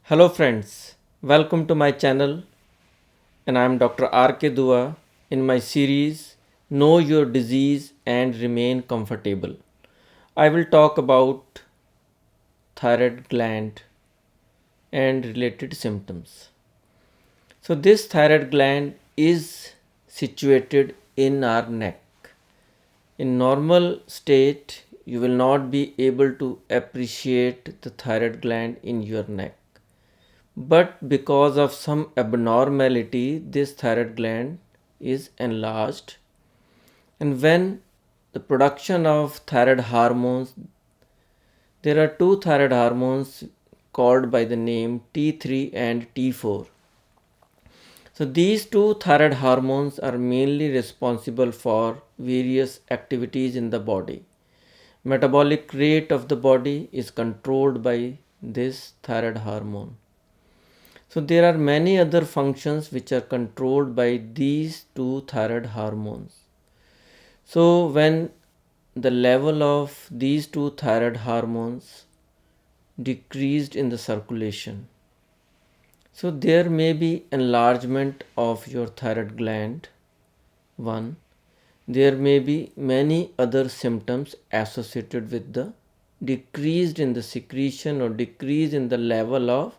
Hello friends, welcome to my channel and I am Dr. R.K. Dua in my series Know Your Disease and Remain Comfortable. I will talk about thyroid gland and related symptoms. So this thyroid gland is situated in our neck. In normal state, you will not be able to appreciate the thyroid gland in your neck. But because of some abnormality, this thyroid gland is enlarged. And when the production of thyroid hormones, there are two thyroid hormones called by the name T3 and T4. So these two thyroid hormones are mainly responsible for various activities in the body. Metabolic rate of the body is controlled by this thyroid hormone. So there are many other functions which are controlled by these two thyroid hormones. So when the level of these two thyroid hormones decreased in the circulation, so there may be enlargement of your thyroid gland. One, there may be many other symptoms associated with the decreased in the secretion or decrease in the level of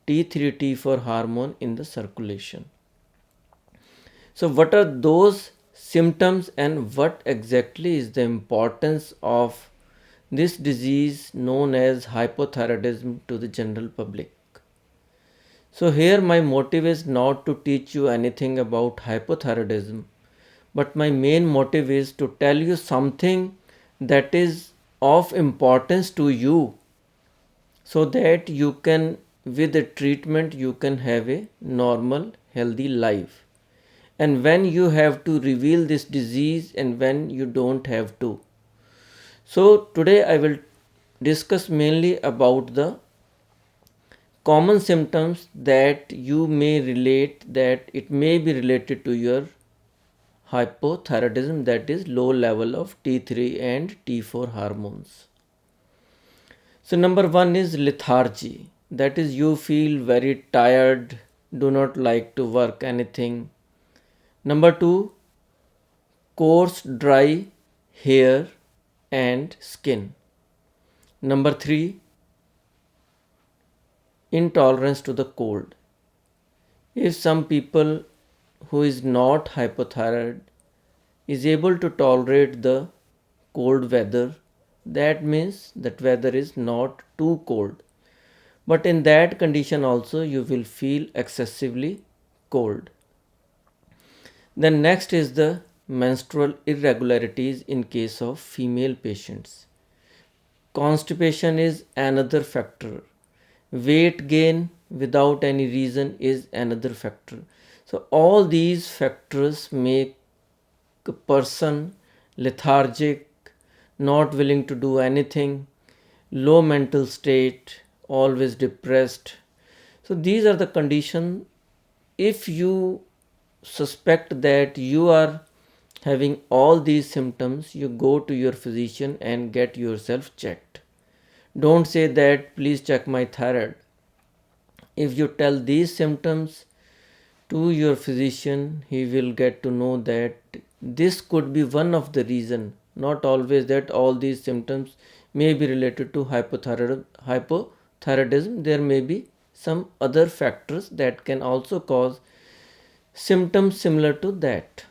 T3 T4 hormone in the circulation. So what are those symptoms and what exactly is the importance of this disease known as hypothyroidism to the general public? So here my motive is not to teach you anything about hypothyroidism, but my main motive is to tell you something that is of importance to you so that you can, with the treatment, you can have a normal healthy life, and when you have to reveal this disease and when you don't have to. So today I will discuss mainly about the common symptoms that you may relate, that it may be related to your hypothyroidism, that is low level of T3 and T4 hormones. So number one is lethargy, that is you feel very tired, do not like to work anything. Number two, coarse dry hair and skin. Number three, intolerance to the cold. If some people who is not hypothyroid is able to tolerate the cold weather, that means that weather is not too cold. But in that condition also you will feel excessively cold. Then next is the menstrual irregularities in case of female patients. Constipation is another factor. Weight gain without any reason is another factor. So all these factors make a person lethargic, not willing to do anything, low mental state, always depressed. So these are the conditions. If you suspect that you are having all these symptoms, you go to your physician and get yourself checked. Don't say that please check my thyroid. If you tell these symptoms to your physician, he will get to know that this could be one of the reason, not always that all these symptoms may be related to hypothyroidism. There may be some other factors that can also cause symptoms similar to that.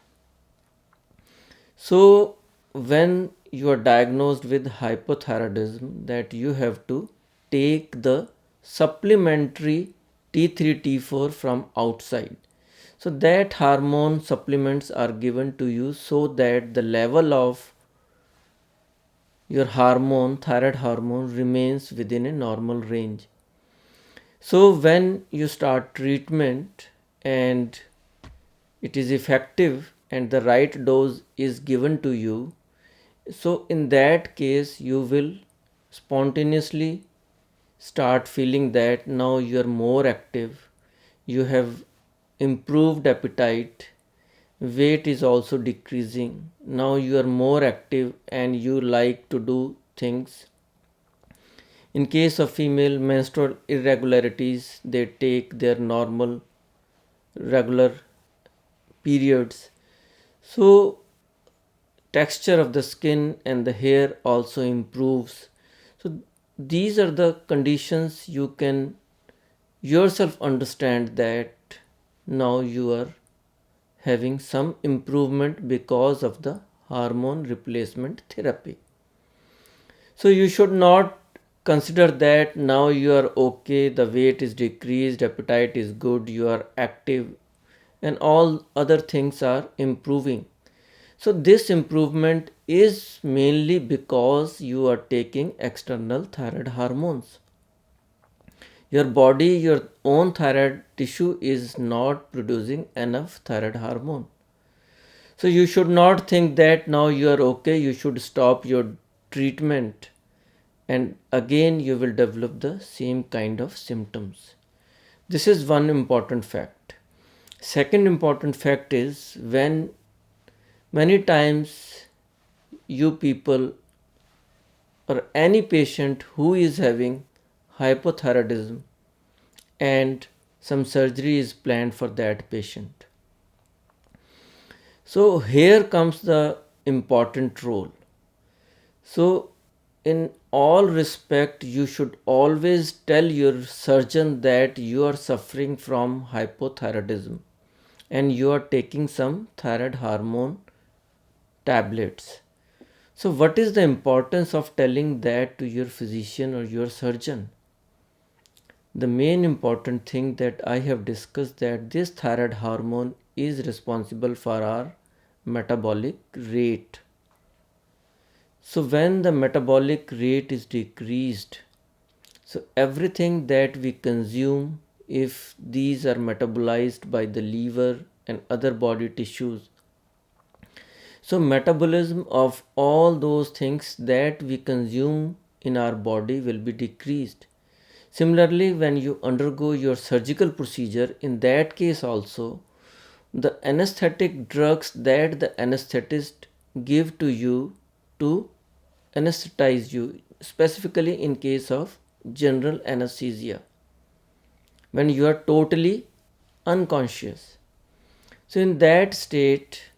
So when you are diagnosed with hypothyroidism, that you have to take the supplementary T3 T4 from outside. So that hormone supplements are given to you so that the level of your hormone, thyroid hormone, remains within a normal range. So when you start treatment and it is effective and the right dose is given to you, so in that case you will spontaneously start feeling that now you are more active, you have improved appetite, weight is also decreasing, now you are more active and you like to do things In case of female menstrual irregularities, they take their normal regular periods. So texture of the skin and the hair also improves. So these are the conditions you can yourself understand that now you are having some improvement because of the hormone replacement therapy. So you should not consider that now you are okay, the weight is decreased, appetite is good, you are active, and all other things are improving. So this improvement is mainly because you are taking external thyroid hormones. Your body, your own thyroid tissue is not producing enough thyroid hormone. So you should not think that now you are okay, you should stop your treatment and again you will develop the same kind of symptoms. This is one important fact. Second important fact is when many times you people or any patient who is having hypothyroidism and some surgery is planned for that patient. So here comes the important role. So in all respect you should always tell your surgeon that you are suffering from hypothyroidism and you are taking some thyroid hormone tablets. So what is the importance of telling that to your physician or your surgeon? The main important thing that I have discussed that this thyroid hormone is responsible for our metabolic rate. So when the metabolic rate is decreased, so everything that we consume, if these are metabolized by the liver and other body tissues, so metabolism of all those things that we consume in our body will be decreased. Similarly, when you undergo your surgical procedure, in that case also, the anesthetic drugs that the anesthetist give to you to anesthetize you, specifically in case of general anesthesia, when you are totally unconscious. So in that state,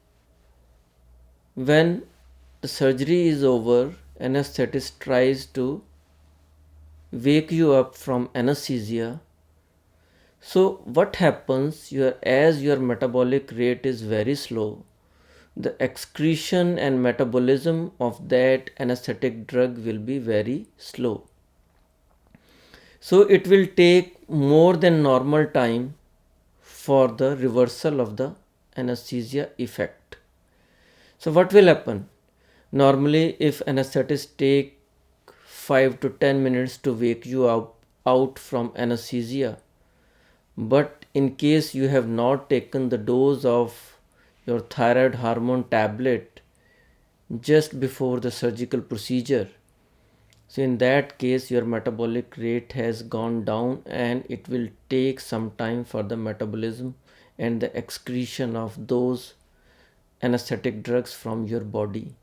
when the surgery is over, anesthetist tries to wake you up from anesthesia. So what happens, as your metabolic rate is very slow, the excretion and metabolism of that anesthetic drug will be very slow. So it will take more than normal time for the reversal of the anesthesia effect. So what will happen? Normally if anesthetist take 5 to 10 minutes to wake you up out from anesthesia, but in case you have not taken the dose of your thyroid hormone tablet just before the surgical procedure, so in that case your metabolic rate has gone down and it will take some time for the metabolism and the excretion of those anesthetic drugs from your body.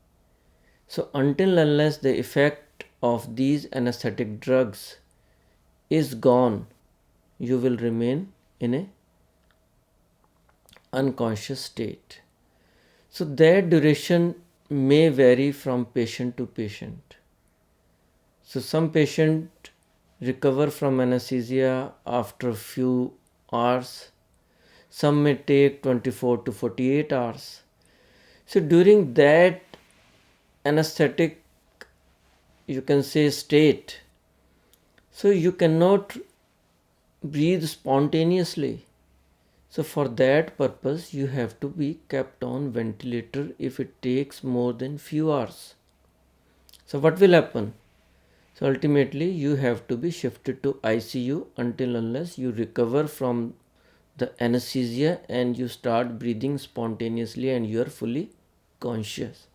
So until unless the effect of these anesthetic drugs is gone, you will remain in a unconscious state. So that duration may vary from patient to patient. So some patient recover from anesthesia after a few hours. Some may take 24 to 48 hours. So during that anesthetic, you can say state, so you cannot breathe spontaneously. So for that purpose you have to be kept on ventilator if it takes more than few hours. So what will happen? So ultimately you have to be shifted to ICU until unless you recover from the anesthesia and you start breathing spontaneously and you are fully conscious.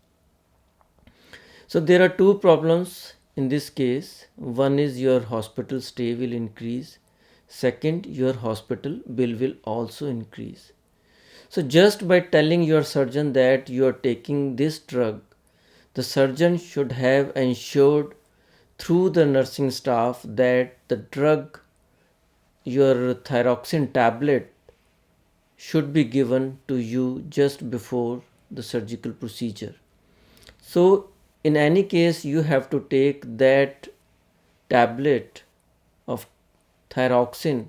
So there are two problems in this case. One is your hospital stay will increase. Second, your hospital bill will also increase. So just by telling your surgeon that you are taking this drug, the surgeon should have ensured through the nursing staff that the drug, your thyroxine tablet, should be given to you just before the surgical procedure. So, in any case, you have to take that tablet of thyroxine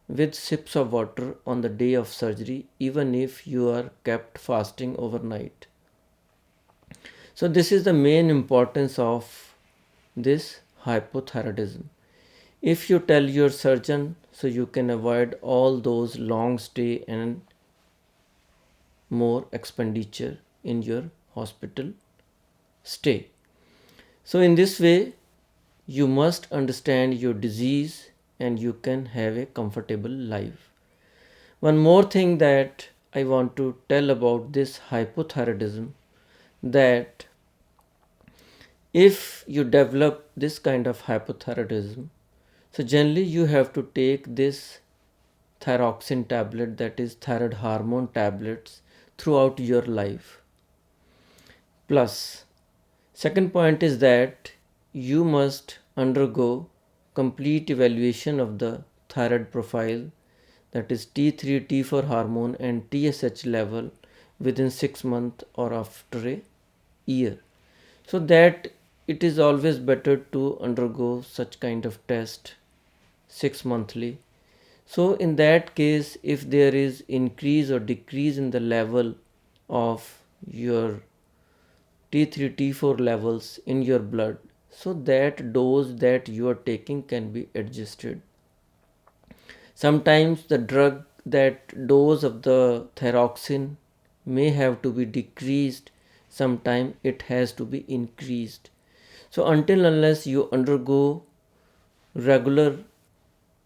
with sips of water on the day of surgery, even if you are kept fasting overnight. So, this is the main importance of this hypothyroidism. If you tell your surgeon, so you can avoid all those long stay and more expenditure in your hospital stay. So, in this way, you must understand your disease and you can have a comfortable life. One more thing that I want to tell about this hypothyroidism, that if you develop this kind of hypothyroidism, so generally you have to take this thyroxine tablet, that is thyroid hormone tablets, throughout your life. Plus, second point is that you must undergo complete evaluation of the thyroid profile, that is T3, T4 hormone and TSH level within 6 months or after a year. So that it is always better to undergo such kind of test 6 monthly. So in that case, if there is increase or decrease in the level of your T3, T4 levels in your blood, so that dose that you are taking can be adjusted. Sometimes the drug, that dose of the thyroxine may have to be decreased, sometimes it has to be increased. So until unless you undergo regular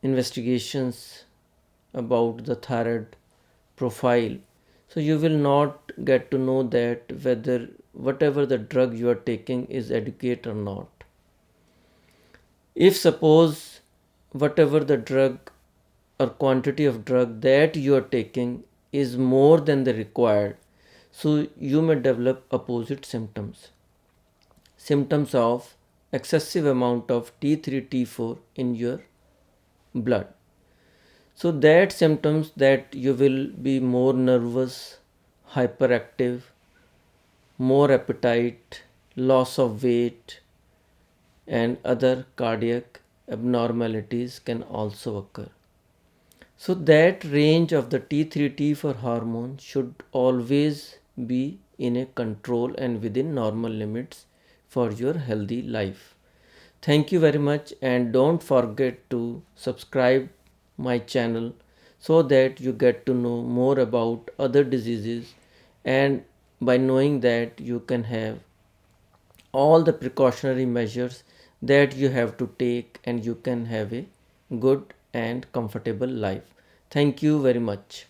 investigations about the thyroid profile, so you will not get to know that whether whatever the drug you are taking is adequate or not. If suppose whatever the drug or quantity of drug that you are taking is more than the required, so you may develop opposite symptoms of excessive amount of T3 T4 in your blood. So that symptoms that you will be more nervous, hyperactive, more appetite, loss of weight, and other cardiac abnormalities can also occur. So that range of the T3 T4 hormone should always be in a control and within normal limits for your healthy life. Thank you very much, and don't forget to subscribe my channel so that you get to know more about other diseases, and by knowing that you can have all the precautionary measures that you have to take and you can have a good and comfortable life. Thank you very much.